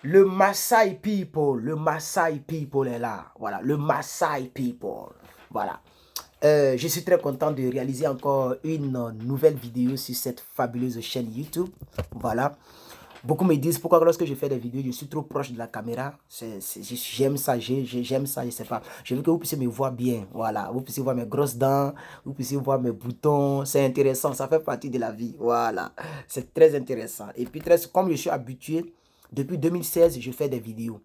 Le Maasai People est là. Voilà, le Maasai People. Voilà. Je suis très content de réaliser encore une nouvelle vidéo sur cette fabuleuse chaîne YouTube. Voilà. Beaucoup me disent pourquoi lorsque je fais des vidéos, je suis trop proche de la caméra. J'aime ça, j'aime ça, je sais pas. Je veux que vous puissiez me voir bien. Voilà, vous puissiez voir mes grosses dents, vous puissiez voir mes boutons. C'est intéressant, ça fait partie de la vie. Voilà, c'est très intéressant. Et puis, comme je suis habitué, depuis 2016, je fais des vidéos.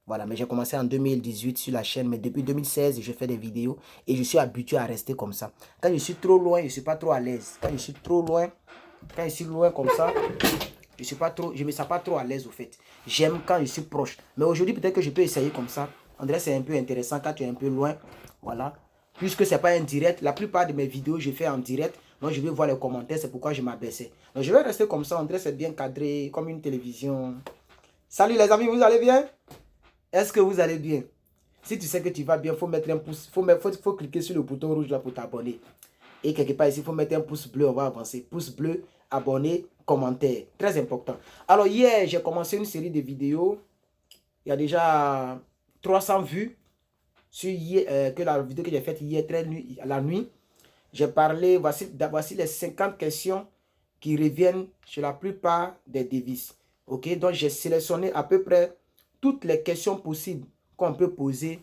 Voilà, mais j'ai commencé en 2018 sur la chaîne, mais depuis 2016, je fais des vidéos et je suis habitué à rester comme ça. Quand je suis trop loin, je ne suis pas trop à l'aise. Quand je suis trop loin, quand je suis loin comme ça, je me sens pas trop à l'aise au fait. J'aime quand je suis proche. Mais aujourd'hui, peut-être que je peux essayer comme ça. André, c'est un peu intéressant quand tu es un peu loin. Voilà. Puisque c'est pas un direct, la plupart de mes vidéos, je fais en direct. Donc, je vais voir les commentaires, c'est pourquoi je m'abaissais. Donc, je vais rester comme ça. André, c'est bien cadré, comme une télévision. Salut les amis, vous allez bien? Est-ce que vous allez bien? Si tu sais que tu vas bien, il faut mettre un pouce. Faut cliquer sur le bouton rouge là pour t'abonner. Et quelque part ici, il faut mettre un pouce bleu, on va avancer. Pouce bleu, abonné, commentaire. Très important. Alors hier, j'ai commencé une série de vidéos. Il y a déjà 300 vues sur la vidéo que j'ai faite hier, la nuit. J'ai parlé, voici les 50 questions qui reviennent sur la plupart des devises. Ok, donc j'ai sélectionné à peu près toutes les questions possibles qu'on peut poser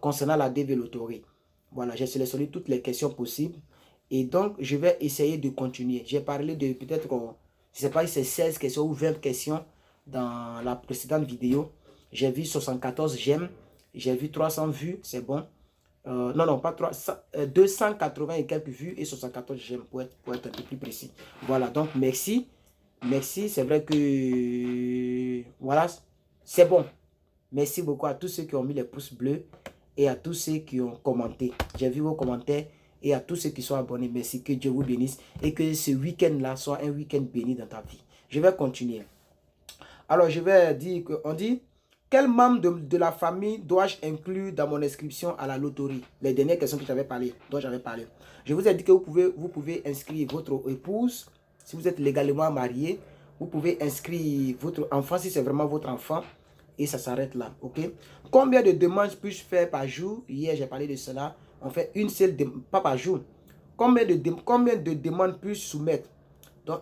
concernant la développement. Voilà, j'ai sélectionné toutes les questions possibles. Et donc, je vais essayer de continuer. J'ai parlé de peut-être, je ne sais pas si c'est 16 questions ou 20 questions dans la précédente vidéo. J'ai vu 74 j'aime. J'ai vu 300 vues, c'est bon. Non, pas 280 et quelques vues et 74 j'aime pour être un peu plus précis. Voilà, donc merci. Merci, c'est vrai que voilà, c'est bon. Merci beaucoup à tous ceux qui ont mis les pouces bleus et à tous ceux qui ont commenté. J'ai vu vos commentaires et à tous ceux qui sont abonnés. Merci, que Dieu vous bénisse et que ce week-end-là soit un week-end béni dans ta vie. Je vais continuer. Alors, je vais dire qu'on dit, quel membre de la famille dois-je inclure dans mon inscription à la loterie? Les dernières questions que j'avais parlé, dont j'avais parlé. Je vous ai dit que vous pouvez inscrire votre épouse, si vous êtes légalement marié. Vous pouvez inscrire votre enfant, si c'est vraiment votre enfant. Et ça s'arrête là, ok? Combien de demandes puis-je faire par jour? Hier, j'ai parlé de cela. On fait une seule demande, pas par jour. Combien de demandes puis-je soumettre? Donc,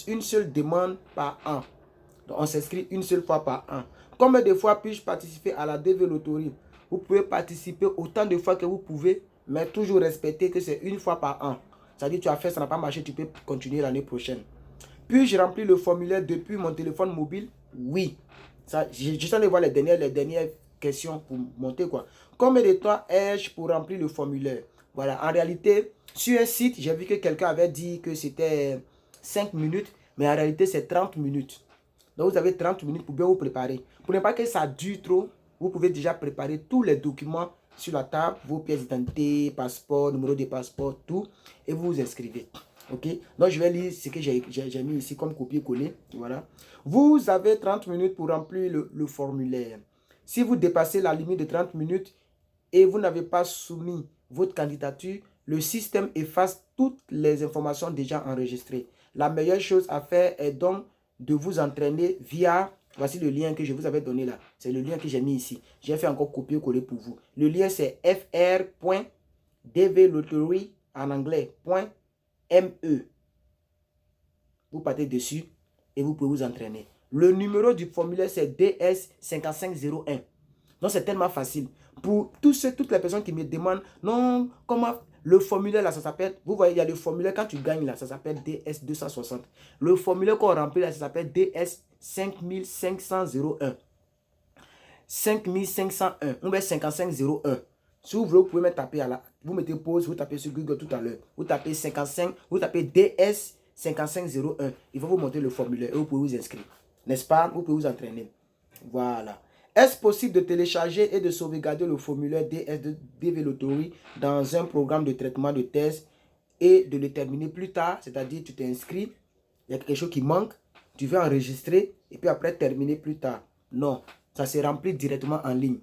une seule demande par an. Donc, on s'inscrit une seule fois par an. Combien de fois puis-je participer à la DV Loterie? Vous pouvez participer autant de fois que vous pouvez, mais toujours respecter que c'est une fois par an. C'est-à-dire, tu as fait, ça n'a pas marché, tu peux continuer l'année prochaine. Puis-je remplir le formulaire depuis mon téléphone mobile? Oui. Je suis allé voir les dernières questions pour monter quoi. Combien de temps ai-je pour remplir le formulaire? Voilà, en réalité, sur un site, j'ai vu que quelqu'un avait dit que c'était 5 minutes, mais en réalité, c'est 30 minutes. Donc, vous avez 30 minutes pour bien vous préparer. Pour ne pas que ça dure trop, vous pouvez déjà préparer tous les documents sur la table, vos pièces d'identité, passeport, numéro de passeport, tout, et vous vous inscrivez. Ok, donc je vais lire ce que j'ai mis ici comme copier-coller. Voilà. Vous avez 30 minutes pour remplir le formulaire. Si vous dépassez la limite de 30 minutes et vous n'avez pas soumis votre candidature, le système efface toutes les informations déjà enregistrées. La meilleure chose à faire est donc de vous entraîner via, voici le lien que je vous avais donné là. C'est le lien que j'ai mis ici. J'ai fait encore copier-coller pour vous. Le lien c'est fr.dvlottery en anglais.me. Vous partez dessus et vous pouvez vous entraîner. Le numéro du formulaire c'est DS5501. Donc c'est tellement facile. Pour toutes les personnes qui me demandent, non, comment le formulaire là, ça s'appelle, vous voyez, il y a le formulaire quand tu gagnes là, ça s'appelle DS260. Le formulaire qu'on remplit là, ça s'appelle DS5501. 5501, on met 5501. Si vous voulez, vous pouvez me taper à la, vous mettez pause, vous tapez sur Google tout à l'heure. Vous tapez 55, vous tapez DS5501. Il va vous montrer le formulaire et vous pouvez vous inscrire. N'est-ce pas? Vous pouvez vous entraîner. Voilà. Est-ce possible de télécharger et de sauvegarder le formulaire DSDV Lottery dans un programme de traitement de thèse et de le terminer plus tard? C'est-à-dire, tu t'inscris, il y a quelque chose qui manque, tu veux enregistrer et puis après terminer plus tard. Non, ça se remplit directement en ligne.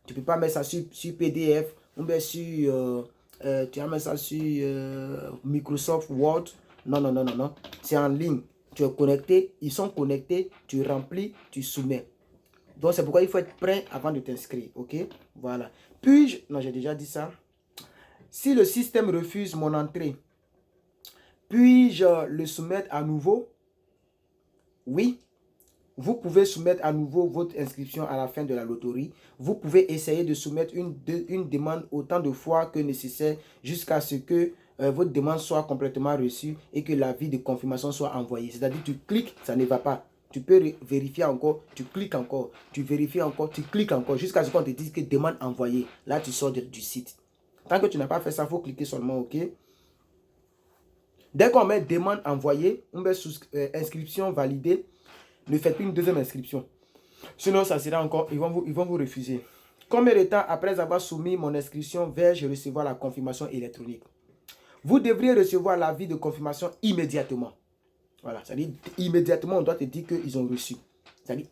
Tu ne peux pas mettre ça sur PDF ou bien sur, tu vas mettre ça sur Microsoft Word. Non, non, non, non, non. C'est en ligne. tu es connecté, ils sont connectés, tu remplis, tu soumets. Donc, c'est pourquoi il faut être prêt avant de t'inscrire, ok? Voilà. Puis-je, non, j'ai déjà dit ça. Si le système refuse mon entrée, puis-je le soumettre à nouveau? Oui. Vous pouvez soumettre à nouveau votre inscription à la fin de la loterie. Vous pouvez essayer de soumettre une demande autant de fois que nécessaire jusqu'à ce que votre demande soit complètement reçue et que l'avis de confirmation soit envoyé. C'est-à-dire tu cliques, ça ne va pas. Tu peux vérifier encore, tu cliques encore, tu vérifies encore, tu cliques encore jusqu'à ce qu'on te dise que demande envoyée. Là, tu sors du site. Tant que tu n'as pas fait ça, il faut cliquer seulement OK. Dès qu'on met demande envoyée, on met inscription validée. Ne faites plus une deuxième inscription. Sinon, ça sera encore, ils vont vous refuser. Combien de temps après avoir soumis mon inscription vais-je recevoir la confirmation électronique? Vous devriez recevoir l'avis de confirmation immédiatement. Voilà, c'est-à-dire immédiatement, on doit te dire qu'ils ont reçu. C'est-à-dire,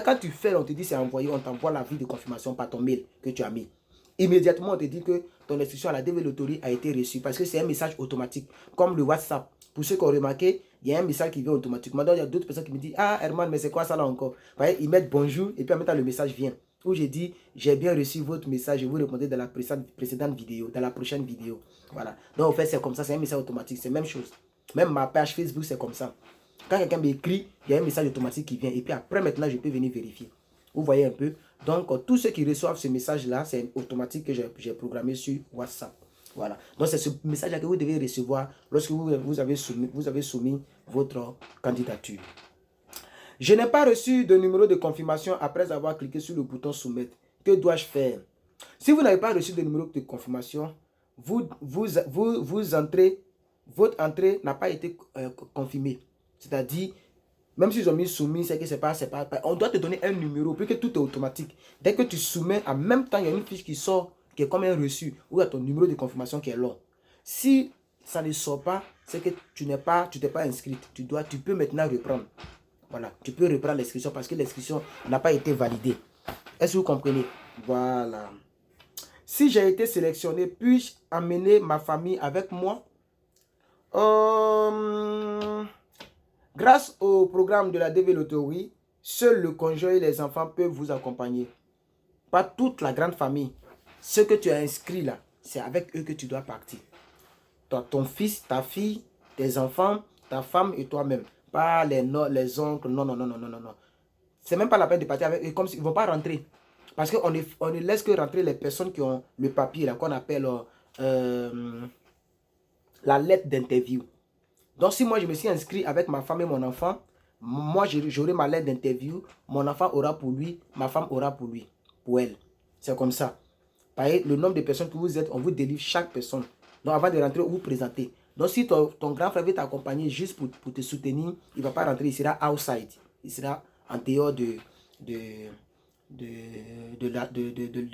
quand tu fais, on te dit c'est envoyé, on t'envoie l'avis de confirmation par ton mail que tu as mis. Immédiatement, on te dit que ton inscription à la DV Loterie a été reçue parce que c'est un message automatique, comme le WhatsApp. Pour ceux qui ont remarqué, il y a un message qui vient automatiquement. Donc, il y a d'autres personnes qui me disent, ah Herman, mais c'est quoi ça là encore? Vous voyez, ils mettent bonjour et puis en même temps, le message vient. Où j'ai dit, j'ai bien reçu votre message, je vous répondrai dans la précédente vidéo, dans la prochaine vidéo. Voilà. Donc, en fait, c'est comme ça, c'est un message automatique, c'est la même chose. Même ma page Facebook, c'est comme ça. Quand quelqu'un m'écrit, il y a un message automatique qui vient. Et puis après, maintenant, je peux venir vérifier. Vous voyez un peu. Donc, tous ceux qui reçoivent ce message-là, c'est automatique que j'ai programmé sur WhatsApp. Voilà. Donc, c'est ce message-là que vous devez recevoir lorsque vous avez soumis votre candidature. Je n'ai pas reçu de numéro de confirmation après avoir cliqué sur le bouton soumettre. Que dois-je faire? Si vous n'avez pas reçu de numéro de confirmation, votre entrée n'a pas été confirmée. C'est-à-dire, même s'ils ont mis soumis, c'est que c'est pas. On doit te donner un numéro, puisque tout est automatique. Dès que tu soumets, en même temps, il y a une fiche qui sort, qui est comme un reçu, où il y a ton numéro de confirmation qui est là. Si ça ne sort pas, c'est que tu t'es pas inscrite. Tu peux maintenant reprendre. Voilà, tu peux reprendre l'inscription parce que l'inscription n'a pas été validée. Est-ce que vous comprenez? Voilà. Si j'ai été sélectionné, puis-je amener ma famille avec moi? Grâce au programme de la DV Loterie, seul le conjoint et les enfants peuvent vous accompagner. Pas toute la grande famille. Ce que tu as inscrit là, c'est avec eux que tu dois partir. Ton fils, ta fille, tes enfants, ta femme et toi-même. Pas les oncles, non. C'est même pas la peine de partir avec eux, comme s'ils ne vont pas rentrer. Parce qu'on ne laisse que rentrer les personnes qui ont le papier là, qu'on appelle la lettre d'interview. Donc, si moi, je me suis inscrit avec ma femme et mon enfant, moi, j'aurai ma lettre d'interview, mon enfant aura pour lui, ma femme aura pour lui, pour elle. C'est comme ça. Pareil, le nombre de personnes que vous êtes, on vous délivre chaque personne. Donc, avant de rentrer, vous présentez. Donc, si ton grand frère veut t'accompagner juste pour te soutenir, il ne va pas rentrer, il sera outside. Il sera en dehors de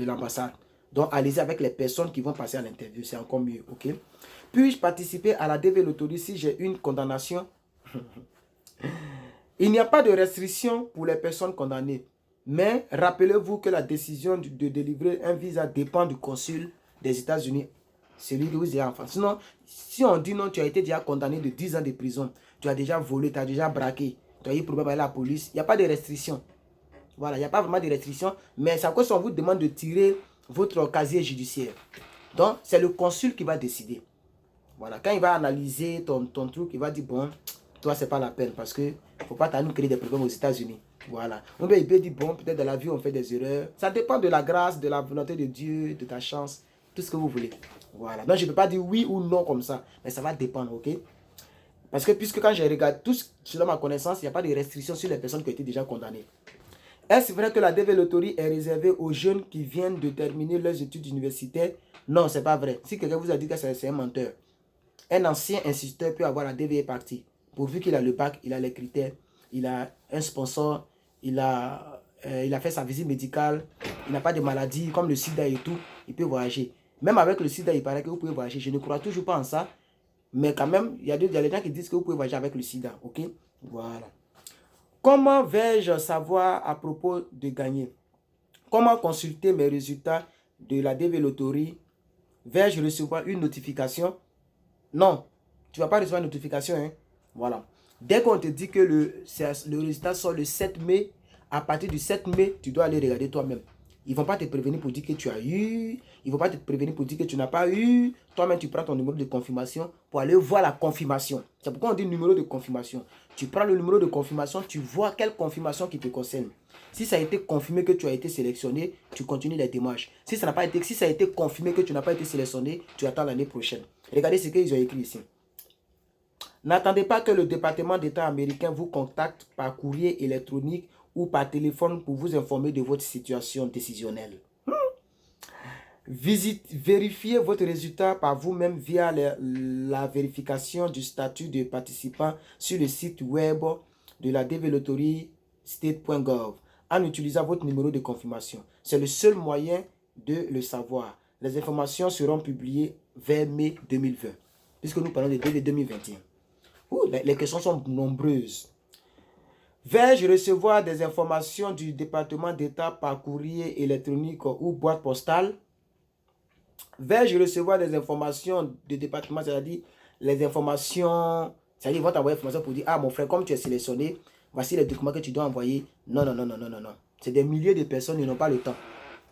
l'ambassade. Donc, allez-y avec les personnes qui vont passer à l'interview. C'est encore mieux, ok? Puis-je participer à la DV Loterie si j'ai une condamnation? Il n'y a pas de restriction pour les personnes condamnées. Mais rappelez-vous que la décision de délivrer un visa dépend du consul des États-Unis. Celui que vous avez en France. Sinon, si on dit non, tu as été déjà condamné de 10 ans de prison, tu as déjà volé, tu as déjà braqué, tu as eu problème avec la police, il n'y a pas de restriction. Voilà, il n'y a pas vraiment de restriction, mais c'est à cause qu'on vous demande de tirer votre casier judiciaire. Donc, c'est le consul qui va décider. Voilà, quand il va analyser ton truc, il va dire, bon, toi, c'est pas la peine parce que faut pas nous créer des problèmes aux États-Unis. Voilà. On peut dire, bon, peut-être dans la vie, on fait des erreurs. Ça dépend de la grâce, de la volonté de Dieu, de ta chance, tout ce que vous voulez. Voilà. Donc, je ne peux pas dire oui ou non comme ça, mais ça va dépendre, ok? Parce que puisque quand je regarde tout selon ma connaissance, il n'y a pas de restrictions sur les personnes qui ont été déjà condamnées. Est-ce vrai que la DV Loterie est réservée aux jeunes qui viennent de terminer leurs études universitaires? Non, c'est pas vrai. Si quelqu'un vous a dit que c'est un menteur, un ancien instituteur peut avoir la DV partie. Pourvu qu'il a le bac, il a les critères, il a un sponsor, il a fait sa visite médicale, il n'a pas de maladie comme le sida et tout, il peut voyager. Même avec le sida, il paraît que vous pouvez voyager. Je ne crois toujours pas en ça, mais quand même, il y a des gens qui disent que vous pouvez voyager avec le sida, ok? Voilà. Comment vais-je savoir à propos de gagner? Comment consulter mes résultats de la DV Loterie? Vais-je recevoir une notification? Non, tu ne vas pas recevoir une notification. Hein? Voilà. Dès qu'on te dit que le résultat sort le 7 mai, à partir du 7 mai, tu dois aller regarder toi-même. Ils ne vont pas te prévenir pour dire que tu as eu. Ils ne vont pas te prévenir pour dire que tu n'as pas eu. Toi-même, tu prends ton numéro de confirmation pour aller voir la confirmation. C'est pourquoi on dit numéro de confirmation. Tu prends le numéro de confirmation, tu vois quelle confirmation qui te concerne. Si ça a été confirmé que tu as été sélectionné, tu continues les démarches. Si ça a été confirmé que tu n'as pas été sélectionné, tu attends l'année prochaine. Regardez ce qu'ils ont écrit ici. N'attendez pas que le département d'État américain vous contacte par courrier électronique ou par téléphone pour vous informer de votre situation décisionnelle. Vérifiez votre résultat par vous-même via la vérification du statut de participant sur le site web de la Developtory state.gov en utilisant votre numéro de confirmation. C'est le seul moyen de le savoir. Les informations seront publiées vers mai 2020, puisque nous parlons de 2021. Les questions sont nombreuses. Vais-je recevoir des informations du département d'État par courrier électronique ou boîte postale? Vais-je recevoir des informations du département, c'est-à-dire les informations, c'est-à-dire ils vont t'envoyer des informations pour dire, ah mon frère, comme tu es sélectionné, voici les documents que tu dois envoyer. Non, non, non, non, non, non, non. C'est des milliers de personnes, ils n'ont pas le temps.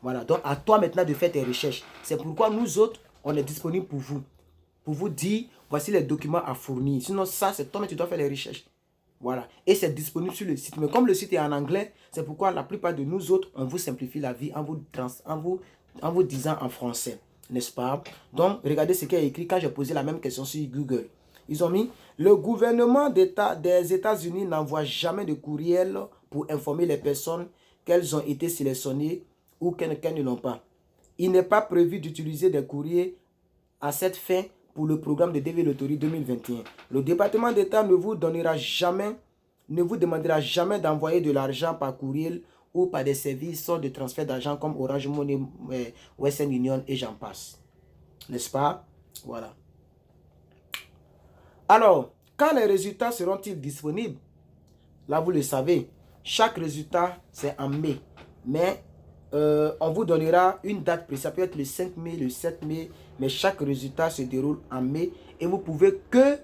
Voilà, donc à toi maintenant de faire tes recherches. C'est pourquoi nous autres, on est disponible pour vous dire, voici les documents à fournir. Sinon, ça, c'est toi, mais tu dois faire les recherches. Voilà, et c'est disponible sur le site. Mais comme le site est en anglais, c'est pourquoi la plupart de nous autres, on vous simplifie la vie en vous disant en français. N'est-ce pas? Donc, regardez ce qu'il y a écrit quand j'ai posé la même question sur Google. Ils ont mis, le gouvernement des États-Unis n'envoie jamais de courriel pour informer les personnes qu'elles ont été sélectionnées ou qu'elles ne l'ont pas. Il n'est pas prévu d'utiliser des courriers à cette fin pour le programme de Developtory 2021. Le département d'État ne vous demandera jamais d'envoyer de l'argent par courriel ou par des services de transfert d'argent comme Orange Money, Western Union et j'en passe. N'est-ce pas? Voilà. Alors, quand les résultats seront-ils disponibles? Là, vous le savez, chaque résultat, c'est en mai. Mais on vous donnera une date précise. Ça peut être le 5 mai, le 7 mai. Mais chaque résultat se déroule en mai. Et vous pouvez que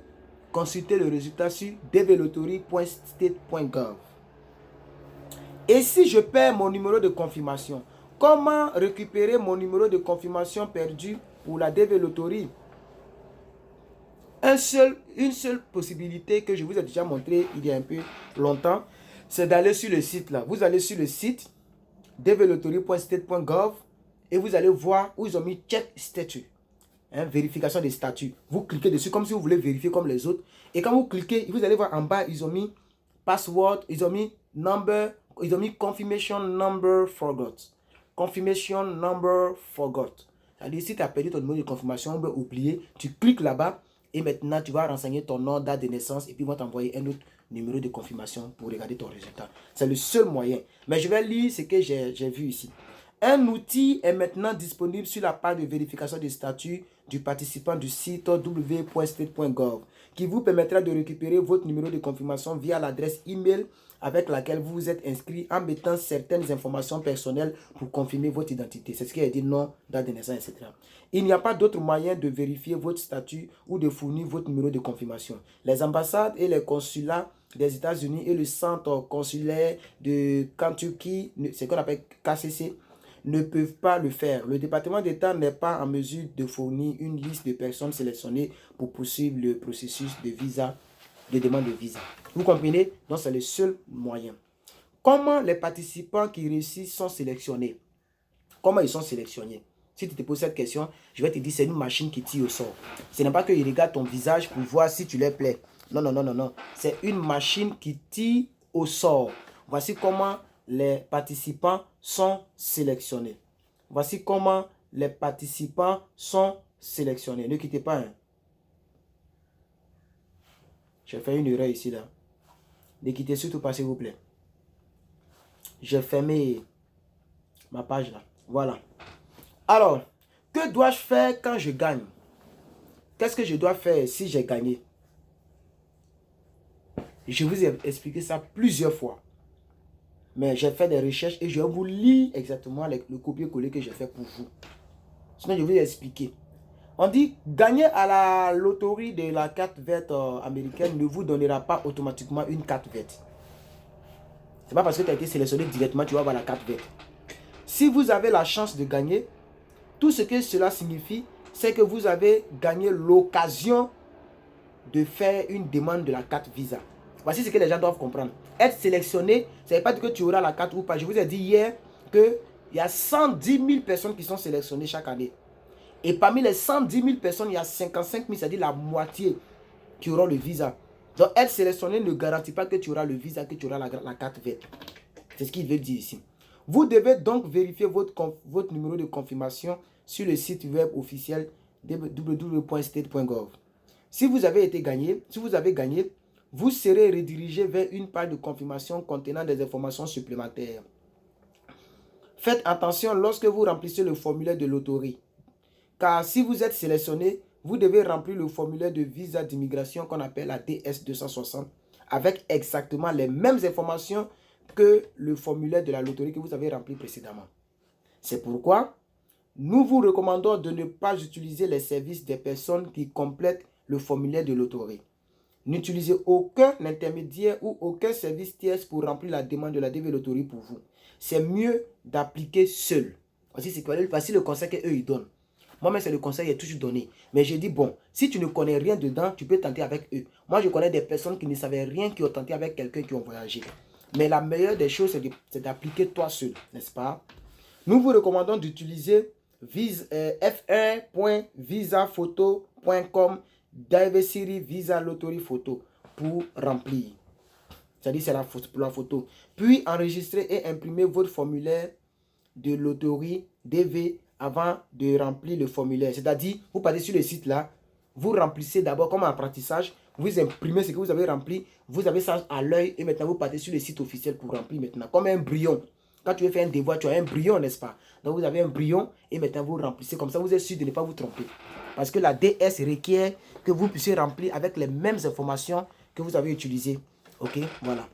consulter le résultat sur developtory.state.gov. Et si je perds mon numéro de confirmation, comment récupérer mon numéro de confirmation perdu pour la Developtory? Une seule possibilité que je vous ai déjà montré il y a un peu longtemps, c'est d'aller sur le site là. Vous allez sur le site developtory.state.gov et vous allez voir où ils ont mis check statut. Vérification des statuts. Vous cliquez dessus comme si vous voulez vérifier comme les autres. Et quand vous cliquez, vous allez voir en bas, ils ont mis password, ils ont mis number, ils ont mis confirmation number forgot. Confirmation number forgot. C'est-à-dire, si tu as perdu ton numéro de confirmation, oublié, tu cliques là-bas et maintenant tu vas renseigner ton nom, date de naissance et puis ils vont t'envoyer un autre numéro de confirmation pour regarder ton résultat. C'est le seul moyen. Mais je vais lire ce que j'ai vu ici. Un outil est maintenant disponible sur la page de vérification des statuts du participant du site www.state.gov qui vous permettra de récupérer votre numéro de confirmation via l'adresse email avec laquelle vous vous êtes inscrit en mettant certaines informations personnelles pour confirmer votre identité. C'est ce qui est dit nom, date de naissance, etc. Il n'y a pas d'autre moyen de vérifier votre statut ou de fournir votre numéro de confirmation. Les ambassades et les consulats des États-Unis et le centre consulaire de Kentucky, ce qu'on appelle KCC, ne peuvent pas le faire. Le département d'État n'est pas en mesure de fournir une liste de personnes sélectionnées pour poursuivre le processus de visa, de demande de visa. Vous comprenez? Donc, c'est le seul moyen. Comment les participants qui réussissent sont sélectionnés? Comment ils sont sélectionnés? Si tu te poses cette question, je vais te dire c'est une machine qui tire au sort. Ce n'est pas qu'ils regardent ton visage pour voir si tu leur plais. Non, non, non, non, non. C'est une machine qui tire au sort. Voici comment les participants sont sélectionnés. Voici comment les participants sont sélectionnés. Ne quittez pas. J'ai fait une erreur ici, là. Ne quittez surtout pas, s'il vous plaît. J'ai fermé ma page, là. Voilà. Alors, que dois-je faire quand je gagne? Qu'est-ce que je dois faire si j'ai gagné? Je vous ai expliqué ça plusieurs fois. Mais j'ai fait des recherches et je vous lis exactement le copier-coller que j'ai fait pour vous. Sinon, je vais vous expliquer. On dit gagner à la loterie de la carte verte américaine ne vous donnera pas automatiquement une carte verte. C'est pas parce que tu as été sélectionné directement tu vas avoir la carte verte. Si vous avez la chance de gagner, tout ce que cela signifie, c'est que vous avez gagné l'occasion de faire une demande de la carte Visa. Voici ce que les gens doivent comprendre. Être sélectionné, ça ne veut pas dire que tu auras la carte ou pas. Je vous ai dit hier qu'il y a 110 000 personnes qui sont sélectionnées chaque année. Et parmi les 110 000 personnes, il y a 55 000, c'est-à-dire la moitié, qui auront le visa. Donc, être sélectionné ne garantit pas que tu auras le visa, que tu auras la carte verte. C'est ce qu'il veut dire ici. Vous devez donc vérifier votre numéro de confirmation sur le site web officiel www.state.gov. Si vous avez gagné, vous serez redirigé vers une page de confirmation contenant des informations supplémentaires. Faites attention lorsque vous remplissez le formulaire de loterie. Car si vous êtes sélectionné, vous devez remplir le formulaire de visa d'immigration qu'on appelle la DS-260 avec exactement les mêmes informations que le formulaire de la loterie que vous avez rempli précédemment. C'est pourquoi nous vous recommandons de ne pas utiliser les services des personnes qui complètent le formulaire de loterie. N'utilisez aucun intermédiaire ou aucun service tierce pour remplir la demande de la DV Loterie pour vous. C'est mieux d'appliquer seul. Voici le conseil qu'eux ils donnent. Moi-même, c'est le conseil qui est toujours donné. Mais j'ai dit, bon, si tu ne connais rien dedans, tu peux tenter avec eux. Moi, je connais des personnes qui ne savaient rien, qui ont tenté avec quelqu'un qui ont voyagé. Mais la meilleure des choses, c'est d'appliquer toi seul, n'est-ce pas? Nous vous recommandons d'utiliser fr.visaphoto.com Diversity Visa Lottery Photo pour remplir. C'est-à-dire, c'est pour la photo. Puis, enregistrer et imprimer votre formulaire de loterie DV avant de remplir le formulaire. C'est-à-dire, vous partez sur le site là, vous remplissez d'abord comme un apprentissage, vous imprimez ce que vous avez rempli, vous avez ça à l'œil et maintenant vous partez sur le site officiel pour remplir maintenant. Comme un brouillon. Quand tu veux faire un devoir, tu as un brouillon, n'est-ce pas? Donc vous avez un brouillon et maintenant vous remplissez. Comme ça, vous êtes sûr de ne pas vous tromper. Parce que la DS requiert que vous puissiez remplir avec les mêmes informations que vous avez utilisées. Ok, voilà.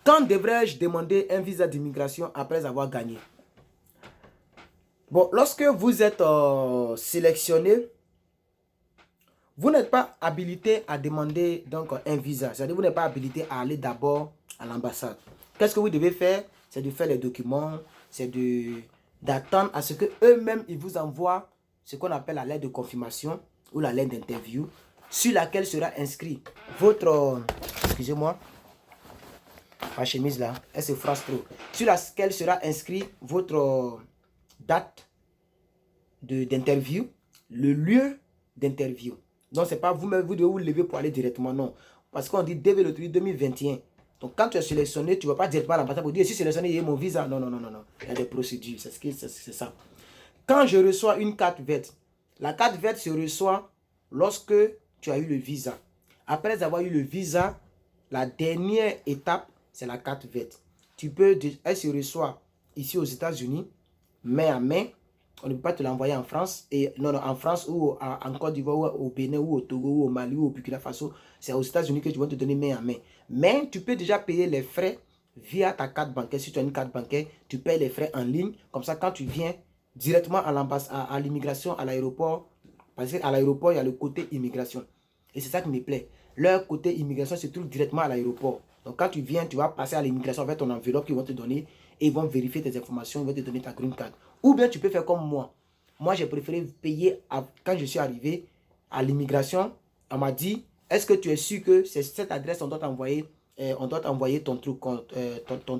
Quand devrais-je demander un visa d'immigration après avoir gagné? Bon, lorsque vous êtes sélectionné, vous n'êtes pas habilité à demander donc un visa. C'est-à-dire vous n'êtes pas habilité à aller d'abord à l'ambassade. Qu'est-ce que vous devez faire? C'est de faire les documents, c'est d'attendre à ce que eux-mêmes ils vous envoient ce qu'on appelle la lettre de confirmation ou la lettre d'interview sur laquelle sera inscrit votre, excusez-moi, ma chemise là, elle se froisse trop, sur laquelle sera inscrit votre date d'interview, le lieu d'interview. Donc, c'est pas vous-même, vous devez vous lever pour aller directement, non. Parce qu'on dit DV Loterie 2021. Donc, quand tu es sélectionné, tu ne vas pas directement à l'ambassade pour dire, je suis sélectionné, il y a mon visa. Non, non, non, non, non. Il y a des procédures, c'est ça. Quand je reçois une carte verte, la carte verte se reçoit lorsque tu as eu le visa. Après avoir eu le visa, la dernière étape, c'est la carte verte. Elle se reçoit ici aux États-Unis, main à main. On ne peut pas te l'envoyer en France. Et non, en France ou en Côte d'Ivoire, ou au Bénin, ou au Togo, ou au Mali, ou au Burkina Faso. C'est aux États-Unis que tu vas te donner main à main. Mais tu peux déjà payer les frais via ta carte bancaire. Si tu as une carte bancaire, tu payes les frais en ligne. Comme ça, quand tu viens directement à l'immigration, à l'aéroport, parce qu'à l'aéroport, il y a le côté immigration. Et c'est ça qui me plaît. Leur côté immigration se trouve directement à l'aéroport. Donc, quand tu viens, tu vas passer à l'immigration avec ton enveloppe qu'ils vont te donner. Et ils vont vérifier tes informations, ils vont te donner ta green card. Ou bien tu peux faire comme moi. Moi, j'ai préféré payer quand je suis arrivé à l'immigration. On m'a dit, est-ce que tu es sûr que c'est cette adresse on doit t'envoyer ton truc.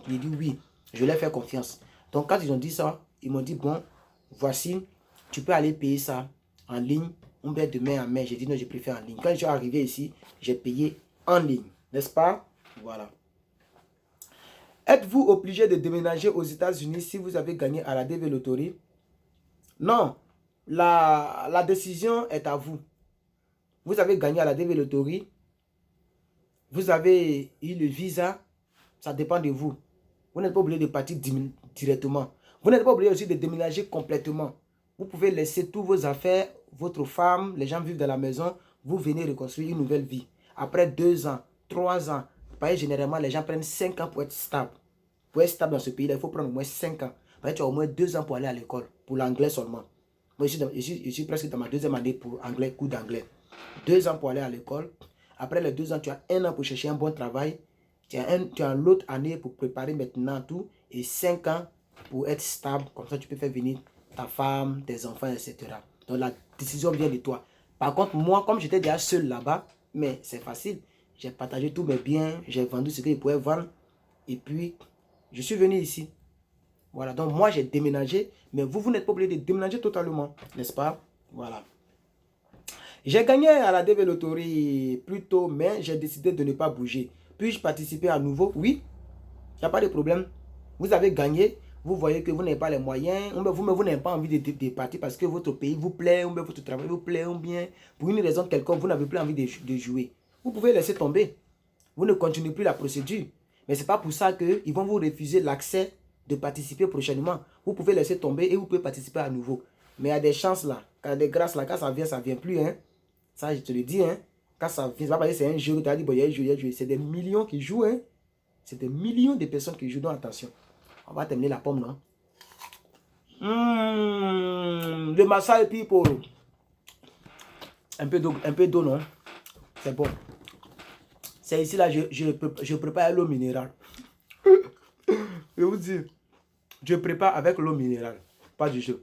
Il dit oui, je leur fais confiance. Donc, quand ils ont dit ça, ils m'ont dit, bon, voici, tu peux aller payer ça en ligne, on met de main à main. J'ai dit non, je préfère en ligne. Quand je suis arrivé ici, j'ai payé en ligne. N'est-ce pas? Voilà. Êtes-vous obligé de déménager aux États-Unis si vous avez gagné à la DV Loterie? Non. La décision est à vous. Vous avez gagné à la DV Loterie. Vous avez eu le visa. Ça dépend de vous. Vous n'êtes pas obligé de partir directement. Vous n'êtes pas obligé aussi de déménager complètement. Vous pouvez laisser toutes vos affaires, votre femme, les gens vivent dans la maison. Vous venez reconstruire une nouvelle vie. Après 2 ans, 3 ans, généralement, les gens prennent 5 ans pour être stable. Pour être stable dans ce pays-là, il faut prendre au moins 5 ans. Tu as au moins 2 ans pour aller à l'école, pour l'anglais seulement. Moi, je suis presque dans ma deuxième année pour anglais, cours d'anglais. 2 ans pour aller à l'école. Après les 2 ans, tu as 1 an pour chercher un bon travail. Tu as l'autre année pour préparer maintenant tout. Et 5 ans pour être stable. Comme ça, tu peux faire venir ta femme, tes enfants, etc. Donc, la décision vient de toi. Par contre, moi, comme j'étais déjà seul là-bas, mais c'est facile. J'ai partagé tous mes biens. J'ai vendu ce que je pouvais vendre. Et puis, je suis venu ici. Voilà, donc moi j'ai déménagé, mais vous n'êtes pas obligé de déménager totalement, n'est-ce pas? Voilà. J'ai gagné à la DV Loterie plus tôt, mais j'ai décidé de ne pas bouger. Puis-je participer à nouveau? Oui, il n'y a pas de problème. Vous avez gagné, vous voyez que vous n'avez pas les moyens, vous n'avez pas envie de partir parce que votre pays vous plaît, ou bien votre travail vous plaît, ou bien pour une raison quelconque, vous n'avez plus envie de jouer. Vous pouvez laisser tomber. Vous ne continuez plus la procédure. Mais ce n'est pas pour ça qu'ils vont vous refuser l'accès de participer prochainement. Vous pouvez laisser tomber et vous pouvez participer à nouveau. Mais il y a des chances là, il y a des grâces là, quand ça ne vient plus. Hein. Ça, je te le dis. Hein. Quand ça vient, ça va c'est un jeu, tu as dit, bon, il y a un jeu, il y a un jeu. C'est des millions qui jouent. Hein. C'est des millions de personnes qui jouent. Donc attention. On va terminer la pomme, non? Le Masai people. Un peu d'eau, non? C'est bon. C'est ici là, je prépare l'eau minérale. Je vous dis, je prépare avec l'eau minérale. Pas du jeu.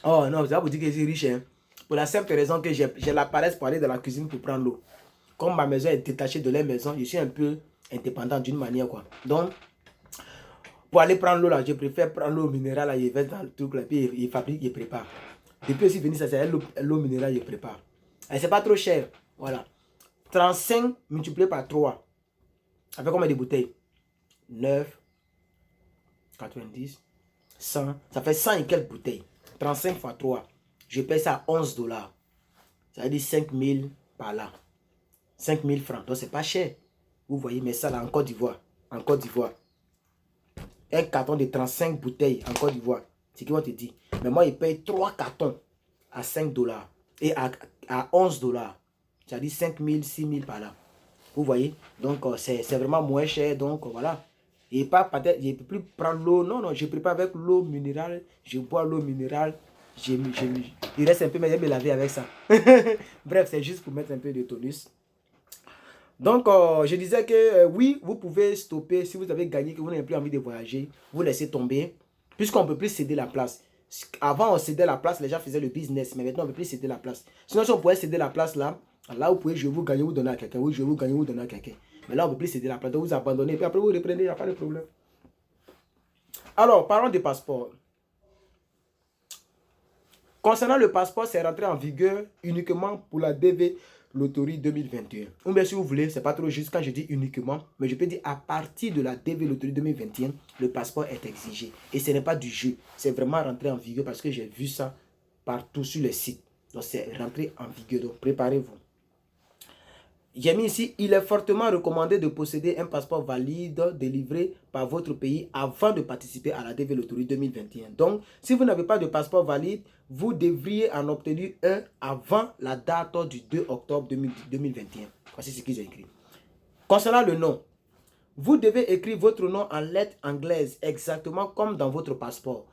Oh non, ça vous dire que je suis riche. Hein? Pour la simple raison que j'ai la paresse pour aller dans la cuisine pour prendre l'eau. Comme ma maison est détachée de leur maison, je suis un peu indépendant d'une manière quoi. Donc, pour aller prendre l'eau là, je préfère prendre l'eau minérale là, je vais dans le truc là, puis il fabrique, il prépare. Depuis aussi venu, ça c'est l'eau minérale, je prépare. Et c'est pas trop cher. Voilà. 35 multiplié par 3. Ça fait combien de bouteilles? 9, 90, 100. Ça fait 100 et quelques bouteilles. 35 fois 3. Je paye ça à 11 $. Ça veut dire 5 000 par là. 5 000 francs. Donc c'est pas cher. Vous voyez, mais ça là en Côte d'Ivoire. En Côte d'Ivoire. Un carton de 35 bouteilles en Côte d'Ivoire. C'est ce qu'ils vont te dire. Mais moi, il paye 3 cartons à 5 $. Et à 11 $. Ça dit 5 000, 6 000 par là. Vous voyez? Donc, c'est vraiment moins cher. Donc, voilà. Et pas peut-être, je ne peux plus prendre l'eau. Non, non, je prépare avec l'eau minérale. Je bois l'eau minérale. Il reste un peu, mais je vais me laver avec ça. Bref, c'est juste pour mettre un peu de tonus. Donc, je disais que oui, vous pouvez stopper si vous avez gagné, que vous n'avez plus envie de voyager. Vous laissez tomber, puisqu'on ne peut plus céder la place. Avant, on cédait la place, les gens faisaient le business, mais maintenant, on ne peut plus céder la place. Sinon, si on pouvait céder la place là, vous pouvez jouer, vous gagner, vous donner à quelqu'un. Oui, jouer, vous gagner, vous donner à quelqu'un. Mais là, on ne peut plus céder la place. Donc, vous abandonnez, puis après, vous reprenez, il n'y a pas de problème. Alors, parlons des passeports. Concernant le passeport, c'est rentré en vigueur uniquement pour la DV Loterie 2021. Ou bien si vous voulez, c'est pas trop juste quand je dis uniquement, mais je peux dire à partir de la DV Loterie 2021, le passeport est exigé. Et ce n'est pas du jeu, c'est vraiment rentré en vigueur parce que j'ai vu ça partout sur les sites. Donc c'est rentré en vigueur, donc préparez-vous. J'ai mis ici, il est fortement recommandé de posséder un passeport valide délivré par votre pays avant de participer à la DV Loterie 2021. Donc, si vous n'avez pas de passeport valide, vous devriez en obtenir un avant la date du 2 octobre 2021. Voici ce qu'ils ont écrit. Concernant le nom, vous devez écrire votre nom en lettres anglaises, exactement comme dans votre passeport.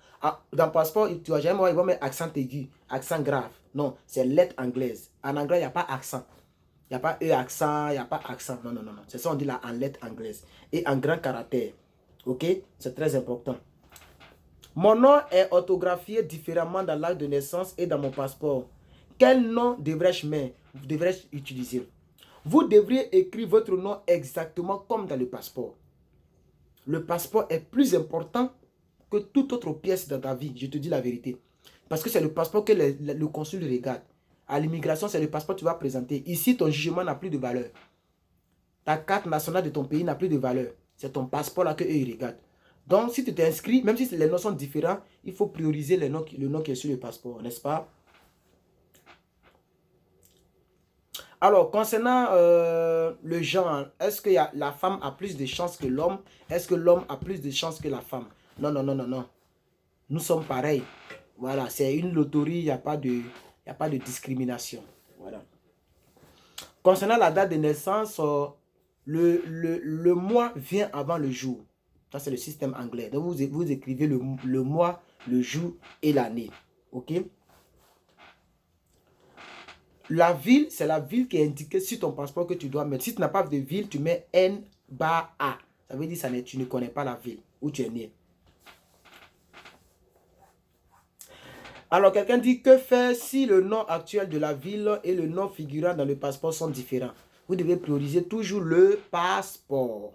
Dans le passeport, tu vas jamais voir, ils vont mettre accent aigu, accent grave. Non, c'est lettres anglaises. En anglais, il n'y a pas accent. Il n'y a pas E accent, il n'y a pas accent. Non, non, non, non. C'est ça, on dit là en lettres anglaises. Et en grand caractère. Ok? C'est très important. Mon nom est orthographié différemment dans l'acte de naissance et dans mon passeport. Quel nom devrais-je utiliser? Vous devriez écrire votre nom exactement comme dans le passeport. Le passeport est plus important que toute autre pièce dans ta vie. Je te dis la vérité. Parce que c'est le passeport que le consul regarde. À l'immigration, c'est le passeport que tu vas présenter. Ici, ton jugement n'a plus de valeur. Ta carte nationale de ton pays n'a plus de valeur. C'est ton passeport là qu'eux ils regardent. Donc, si tu t'inscris, même si les noms sont différents, il faut prioriser le nom qui est sur le passeport, n'est-ce pas? Alors, concernant le genre, est-ce que la femme a plus de chances que l'homme? Est-ce que l'homme a plus de chances que la femme? Non, non, non, non, non. Nous sommes pareils. Voilà, c'est une loterie, il n'y a pas de discrimination. Voilà. Concernant la date de naissance, le mois vient avant le jour. Ça, c'est le système anglais. Donc, vous écrivez le mois, le jour et l'année. OK? La ville, c'est la ville qui est indiquée sur ton passeport que tu dois mettre. Si tu n'as pas de ville, tu mets N-A. Ça veut dire que tu ne connais pas la ville où tu es né. Alors, quelqu'un dit que faire si le nom actuel de la ville et le nom figurant dans le passeport sont différents? Vous devez prioriser toujours le passeport.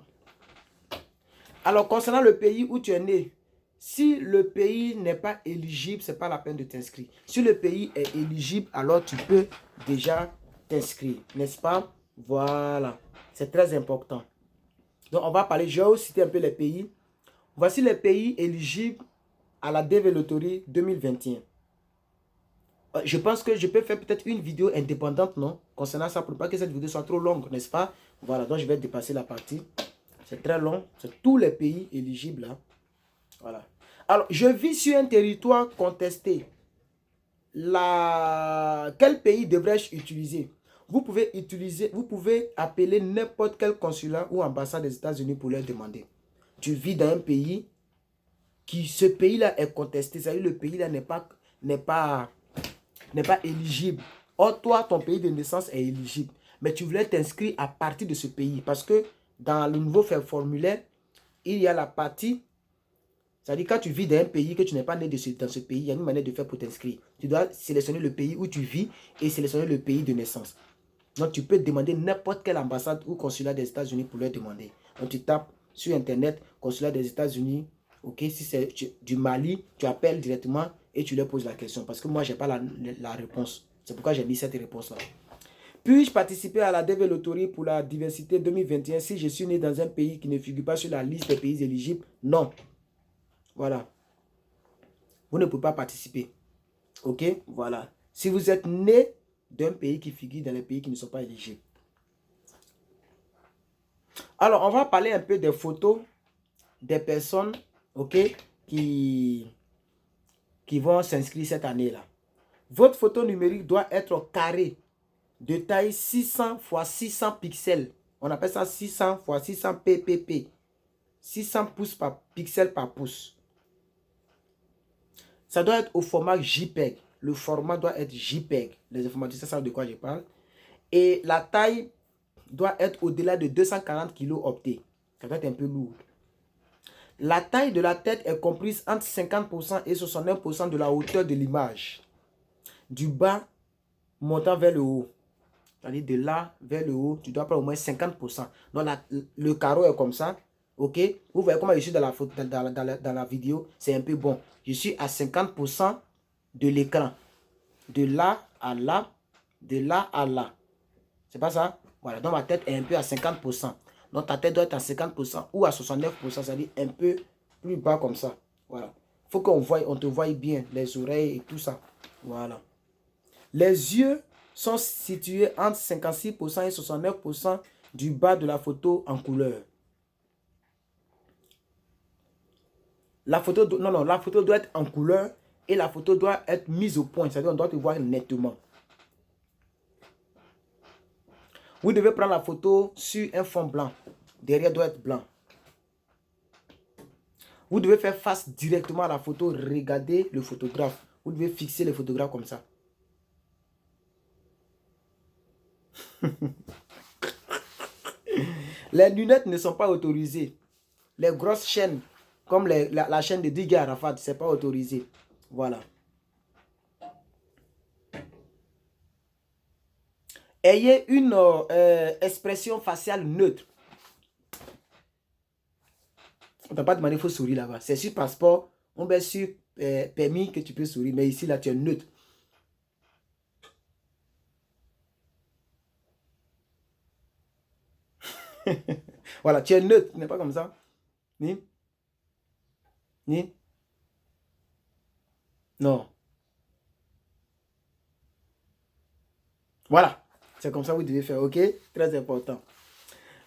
Alors, concernant le pays où tu es né, si le pays n'est pas éligible, ce n'est pas la peine de t'inscrire. Si le pays est éligible, alors tu peux déjà t'inscrire, n'est-ce pas? Voilà, c'est très important. Donc, on va parler, je vais aussi citer un peu les pays. Voici les pays éligibles à la DV Lottery 2021. Je pense que je peux faire peut-être une vidéo indépendante, non? Concernant ça, pour pas que cette vidéo soit trop longue, n'est-ce pas? Voilà, donc je vais dépasser la partie. C'est très long. C'est tous les pays éligibles là. Voilà. Alors, je vis sur un territoire contesté. Quel pays devrais-je utiliser? Vous pouvez appeler n'importe quel consulat ou ambassade des États-Unis pour leur demander. Tu vis dans un pays ce pays-là est contesté. C'est-à-dire le pays là n'est pas éligible. Or, toi, ton pays de naissance est éligible. Mais tu voulais t'inscrire à partir de ce pays. Parce que dans le nouveau formulaire, il y a la partie. C'est-à-dire quand tu vis dans un pays que tu n'es pas né dans ce pays, il y a une manière de faire pour t'inscrire. Tu dois sélectionner le pays où tu vis et sélectionner le pays de naissance. Donc, tu peux demander n'importe quelle ambassade ou consulat des États-Unis pour leur demander. Donc, tu tapes sur Internet, consulat des États-Unis. Ok, si c'est du Mali, tu appelles directement et tu leur poses la question. Parce que moi, je n'ai pas la réponse. C'est pourquoi j'ai mis cette réponse-là. Puis-je participer à la DV Lottery pour la diversité 2021 si je suis né dans un pays qui ne figure pas sur la liste des pays éligibles? Non. Voilà. Vous ne pouvez pas participer. Ok, voilà. Si vous êtes né d'un pays qui figure dans les pays qui ne sont pas éligibles. Alors, on va parler un peu des photos des personnes, ok, qui vont s'inscrire cette année-là. Votre photo numérique doit être carrée, de taille 600 x 600 pixels. On appelle ça 600 x 600 ppp. 600 pouces par pixel par pouce. Ça doit être au format JPEG. Le format doit être JPEG. Les informaticiens savent de quoi je parle. Et la taille doit être au-delà de 240 kg opté. Ça doit être un peu lourd. La taille de la tête est comprise entre 50% et 69% de la hauteur de l'image. Du bas montant vers le haut. C'est-à-dire de là vers le haut, tu dois prendre au moins 50%. Donc le carreau est comme ça. Ok? Vous voyez comment je suis dans la vidéo. C'est un peu bon. Je suis à 50% de l'écran. De là à là. De là à là. C'est pas ça? Voilà. Donc ma tête est un peu à 50%. Donc ta tête doit être à 50% ou à 69%. C'est-à-dire un peu plus bas comme ça. Voilà. Il faut on te voie bien. Les oreilles et tout ça. Voilà. Les yeux sont situés entre 56% et 69% du bas de la photo en couleur. La photo doit être en couleur et la photo doit être mise au point. C'est-à-dire qu'on doit te voir nettement. Vous devez prendre la photo sur un fond blanc. Derrière doit être blanc. Vous devez faire face directement à la photo. Regardez le photographe. Vous devez fixer le photographe comme ça. Les lunettes ne sont pas autorisées. Les grosses chaînes, comme la chaîne de Didier Arafat, ce n'est pas autorisé. Voilà. Ayez une expression faciale neutre. On ne t'a pas demandé, il faut sourire là-bas. C'est sur passeport, on met sur permis que tu peux sourire. Mais ici, là, tu es neutre. Voilà, tu es neutre. Tu n'es pas comme ça. Ni? Ni? Non. Voilà. C'est comme ça que vous devez faire, ok? Très important.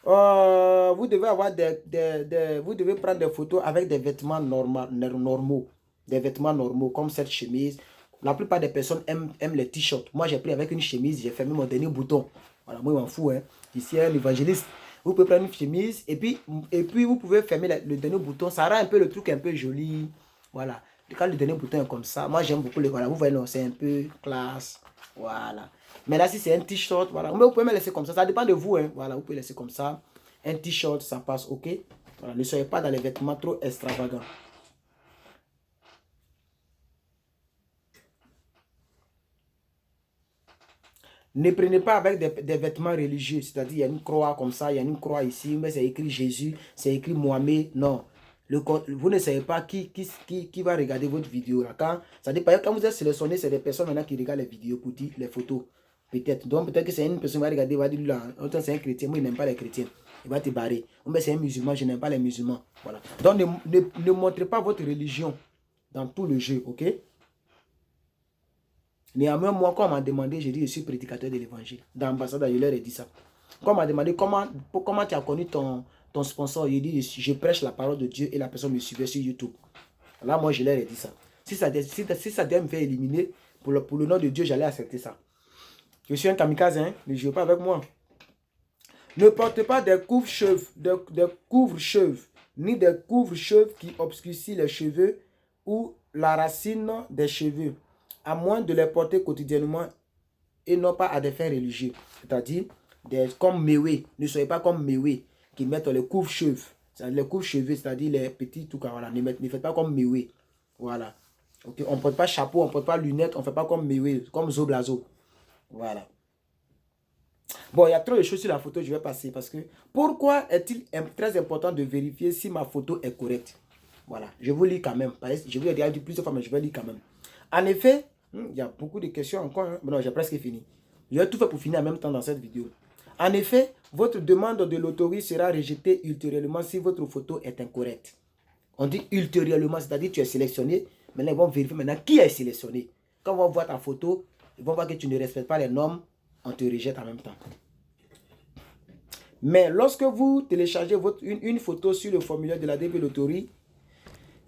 Vous devez avoir vous devez prendre des photos avec des vêtements normaux. Des vêtements normaux, comme cette chemise. La plupart des personnes aiment les t-shirts. Moi, j'ai pris avec une chemise, j'ai fermé mon dernier bouton. Voilà, moi, je m'en fous. Hein. Ici, il y a un évangéliste. Vous pouvez prendre une chemise et puis vous pouvez fermer le dernier bouton. Ça rend un peu le truc un peu joli. Voilà. Quand le dernier bouton est comme ça, moi j'aime beaucoup les... Voilà, vous voyez, c'est un peu classe. Voilà. Mais là, si c'est un t-shirt, voilà. Mais vous pouvez me laisser comme ça. Ça dépend de vous. Hein. Voilà, vous pouvez laisser comme ça. Un t-shirt, ça passe, ok. Voilà, ne soyez pas dans les vêtements trop extravagants. Ne prenez pas avec des vêtements religieux, c'est-à-dire il y a une croix comme ça, il y a une croix ici, mais c'est écrit Jésus, c'est écrit Mohamed. Non, vous ne savez pas qui va regarder votre vidéo. Là. Ça dépend, quand vous êtes sélectionné, c'est des personnes maintenant qui regardent les vidéos pour dire les photos. Peut-être. Donc peut-être que c'est une personne qui va regarder, va dire là, c'est un chrétien, moi il n'aime pas les chrétiens. Il va te barrer. Ou bien c'est un musulman, je n'aime pas les musulmans. Voilà. Donc ne montrez pas votre religion dans tout le jeu, ok? Néanmoins, moi, quand on m'a demandé, j'ai dit, je suis prédicateur de l'évangile. Dans l'ambassade, je leur ai dit ça. Quand on m'a demandé comment tu as connu ton sponsor, j'ai dit, je prêche la parole de Dieu et la personne me suivait sur YouTube. Là, moi, je leur ai dit ça. Si ça devait me faire éliminer, pour le nom de Dieu, j'allais accepter ça. Je suis un kamikaze, hein, ne jouez pas avec moi. Ne portez pas des couvre-cheveux, ni des couvre-cheveux qui obscurcissent les cheveux ou la racine des cheveux, à moins de les porter quotidiennement et non pas à des fins religieux. C'est-à-dire, comme Mewe, ne soyez pas comme Mewe, qui mettent les couvre-cheveux. Les couvre-cheveux, c'est-à-dire les petits tout cas, voilà. Ne faites pas comme Mewe. Voilà. Okay. On ne porte pas chapeau, on ne porte pas lunettes, on ne fait pas comme Mewe, comme Zoblazo. Voilà. Bon, il y a trop de choses sur la photo, je vais passer parce que pourquoi est-il très important de vérifier si ma photo est correcte? Voilà, je vous lis quand même. Je vous l'ai déjà dit plusieurs fois, mais je vais lire quand même. En effet, il y a beaucoup de questions encore. Hein. Non, j'ai presque fini. Je vais tout faire pour finir en même temps dans cette vidéo. En effet, votre demande de l'autorité sera rejetée ultérieurement si votre photo est incorrecte. On dit ultérieurement, c'est-à-dire que tu es sélectionné. Maintenant, ils vont vérifier maintenant qui est sélectionné. Quand on va voir ta photo, ils vont voir que tu ne respectes pas les normes. On te rejette en même temps. Mais lorsque vous téléchargez une photo sur le formulaire de la DP Lottery,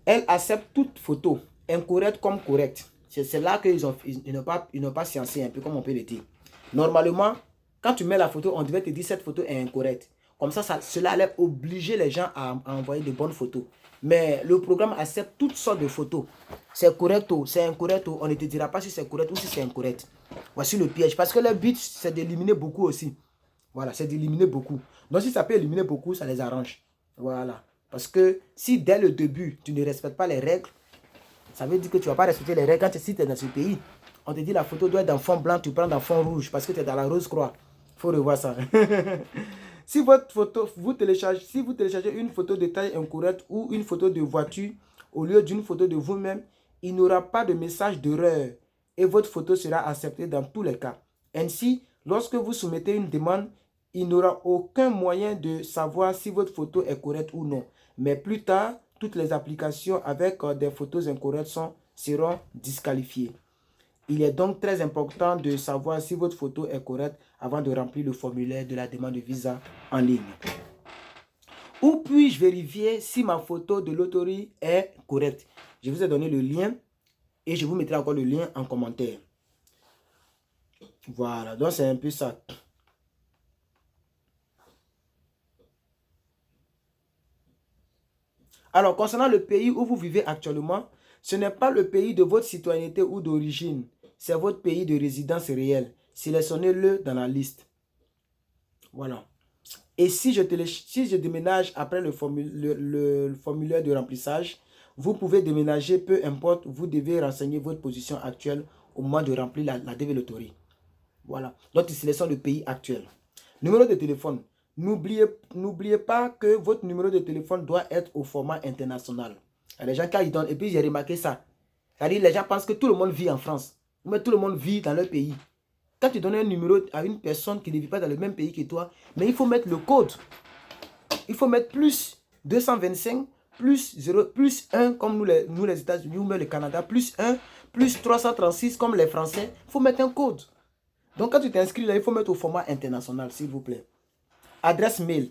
elle accepte toute photo, incorrecte comme correcte. C'est là qu'ils n'ont pas sciencé un peu, comme on peut le dire. Normalement, quand tu mets la photo, on devait te dire cette photo est incorrecte. Comme ça, cela allait obliger les gens à envoyer de bonnes photos. Mais le programme accepte toutes sortes de photos. C'est correct ou c'est incorrect ou on ne te dira pas si c'est correct ou si c'est incorrect. Voici le piège. Parce que le but, c'est d'éliminer beaucoup aussi. Voilà, c'est d'éliminer beaucoup. Donc si ça peut éliminer beaucoup, ça les arrange. Voilà. Parce que si dès le début, tu ne respectes pas les règles, ça veut dire que tu ne vas pas respecter les règles. Quand tu es dans ce pays, on te dit la photo doit être dans fond blanc, tu prends dans fond rouge parce que tu es dans la rose croix. Il faut revoir ça. Si votre photo, vous téléchargez une photo de taille incorrecte ou une photo de voiture au lieu d'une photo de vous-même, il n'y aura pas de message d'erreur et votre photo sera acceptée dans tous les cas. Ainsi, lorsque vous soumettez une demande, il n'y aura aucun moyen de savoir si votre photo est correcte ou non. Mais plus tard, toutes les applications avec des photos incorrectes seront disqualifiées. Il est donc très important de savoir si votre photo est correcte avant de remplir le formulaire de la demande de visa en ligne. Où puis-je vérifier si ma photo de l'autorité est correcte? Je vous ai donné le lien et je vous mettrai encore le lien en commentaire. Voilà, donc c'est un peu ça. Alors, concernant le pays où vous vivez actuellement, ce n'est pas le pays de votre citoyenneté ou d'origine. C'est votre pays de résidence réelle. Sélectionnez-le dans la liste. Voilà. Et si je déménage après le formulaire de remplissage, vous pouvez déménager, peu importe, vous devez renseigner votre position actuelle au moment de remplir la DV Lottery. Voilà. Donc, il sélectionne le pays actuel. Numéro de téléphone. N'oubliez pas que votre numéro de téléphone doit être au format international. Les gens, quand ils donnent, et puis j'ai remarqué ça. C'est-à-dire, les gens pensent que tout le monde vit en France. Mais tout le monde vit dans leur pays. Quand tu donnes un numéro à une personne qui ne vit pas dans le même pays que toi, mais il faut mettre le code. Il faut mettre plus 225, plus 0, plus 1 comme nous les États-Unis ou même le Canada, plus 1, plus 336 comme les Français. Il faut mettre un code. Donc quand tu t'inscris là, il faut mettre au format international, s'il vous plaît. Adresse mail.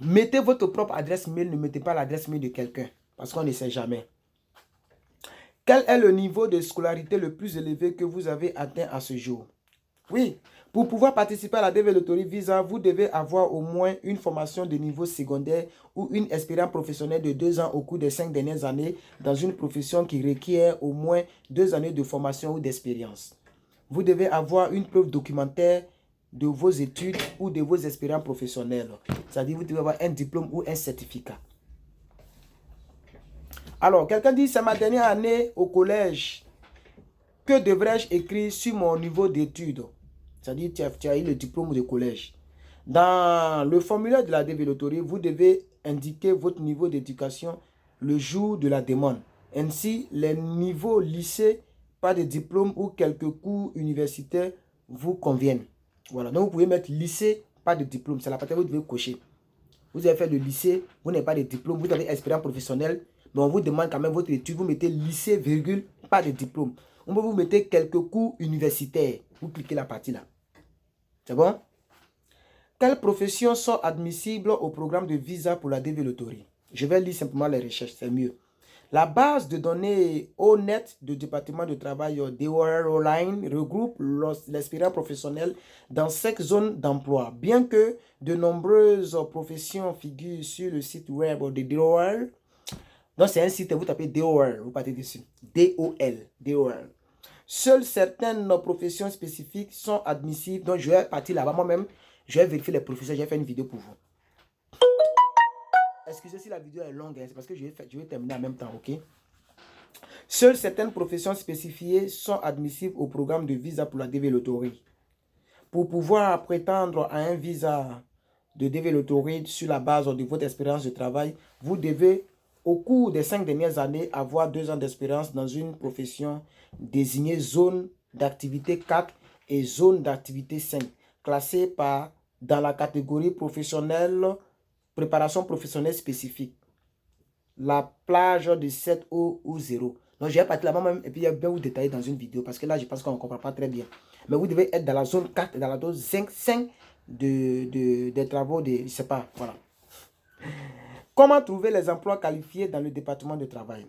Mettez votre propre adresse mail, ne mettez pas l'adresse mail de quelqu'un, parce qu'on ne sait jamais. Quel est le niveau de scolarité le plus élevé que vous avez atteint à ce jour? Oui. Pour pouvoir participer à la développerie visa, vous devez avoir au moins une formation de niveau secondaire ou une expérience professionnelle de 2 ans au cours des 5 dernières années dans une profession qui requiert au moins 2 années de formation ou d'expérience. Vous devez avoir une preuve documentaire de vos études ou de vos expériences professionnelles. C'est-à-dire que vous devez avoir un diplôme ou un certificat. Alors, quelqu'un dit, c'est ma dernière année au collège. Que devrais-je écrire sur mon niveau d'études? C'est-à-dire que tu as eu le diplôme de collège. Dans le formulaire de la développerie, vous devez indiquer votre niveau d'éducation le jour de la demande. Ainsi, les niveaux lycée, pas de diplôme ou quelques cours universitaires vous conviennent. Voilà, donc vous pouvez mettre lycée, pas de diplôme. C'est la partie que vous devez cocher. Vous avez fait le lycée, vous n'avez pas de diplôme, vous avez expérience professionnelle, mais on vous demande quand même votre étude, vous mettez lycée, virgule, pas de diplôme. On peut vous mettre quelques cours universitaires. Vous cliquez la partie là. C'est bon? Quelles professions sont admissibles au programme de visa pour la développerie? Je vais lire simplement les recherches, c'est mieux. La base de données ONET du département de travail DORline regroupe l'expérience professionnelle dans 5 zones d'emploi. Bien que de nombreuses professions figurent sur le site web de DOL, donc c'est un site, vous tapez DOL, vous partez dessus. DOL. Seules certaines professions spécifiques sont admissibles. Donc je vais partir là-bas moi-même. Je vais vérifier les professions. Je vais faire une vidéo pour vous. Excusez si la vidéo est longue, c'est parce que je vais terminer en même temps, ok? Seules certaines professions spécifiées sont admissibles au programme de visa pour la développerie. Pour pouvoir prétendre à un visa de développerie sur la base de votre expérience de travail, vous devez, au cours des 5 dernières années, avoir 2 ans d'expérience dans une profession désignée zone d'activité 4 et zone d'activité 5, classée dans la catégorie professionnelle, préparation professionnelle spécifique. La plage de 7 ou 0. Donc, je vais partir là-bas même et puis je vais vous détailler dans une vidéo parce que là, je pense qu'on ne comprend pas très bien. Mais vous devez être dans la zone 4 et dans la zone 5 des travaux de, je ne sais pas, voilà. Comment trouver les emplois qualifiés dans le département de travail?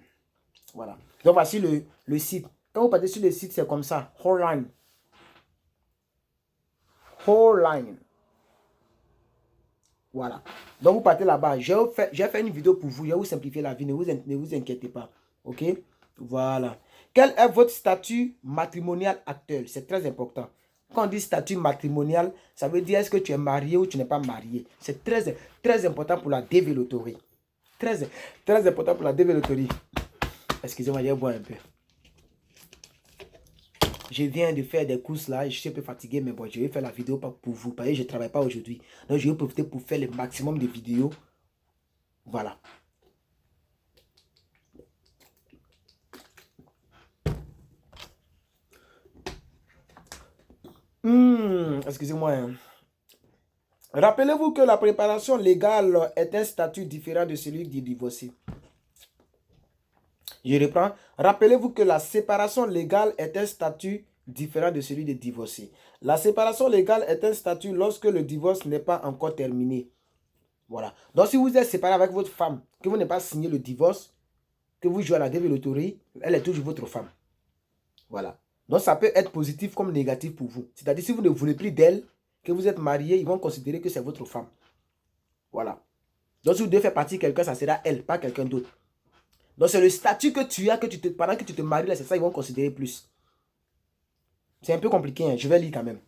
Voilà. Donc, voici le site. Quand vous partez sur le site, c'est comme ça. Wholeline. Voilà. Donc, vous partez là-bas. J'ai fait une vidéo pour vous. Je vais vous simplifier la vie. Ne vous inquiétez pas. OK? Voilà. Quel est votre statut matrimonial actuel? C'est très important. Quand on dit statut matrimonial, ça veut dire est-ce que tu es marié ou tu n'es pas marié. C'est très, très important pour la développerie. Très, très important pour la développerie. Excusez-moi, je vais boire un peu. Je viens de faire des courses là, je suis un peu fatigué, mais bon, je vais faire la vidéo pour vous, parce que je ne travaille pas aujourd'hui. Donc, je vais profiter pour faire le maximum de vidéos. Voilà. Excusez-moi. Hein. Rappelez-vous que la préparation légale est un statut différent de celui du divorcé. Je reprends. Rappelez-vous que la séparation légale est un statut différent de celui des divorcés. La séparation légale est un statut lorsque le divorce n'est pas encore terminé. Voilà. Donc, si vous êtes séparé avec votre femme, que vous n'avez pas signé le divorce, que vous jouez à la développerie, elle est toujours votre femme. Voilà. Donc, ça peut être positif comme négatif pour vous. C'est-à-dire, si vous ne voulez plus d'elle, que vous êtes marié, ils vont considérer que c'est votre femme. Voilà. Donc, si vous devez faire partie de quelqu'un, ça sera elle, pas quelqu'un d'autre. Donc, c'est le statut que tu as pendant que tu te maries, là, c'est ça, ils vont considérer plus. C'est un peu compliqué, hein. Je vais lire quand même.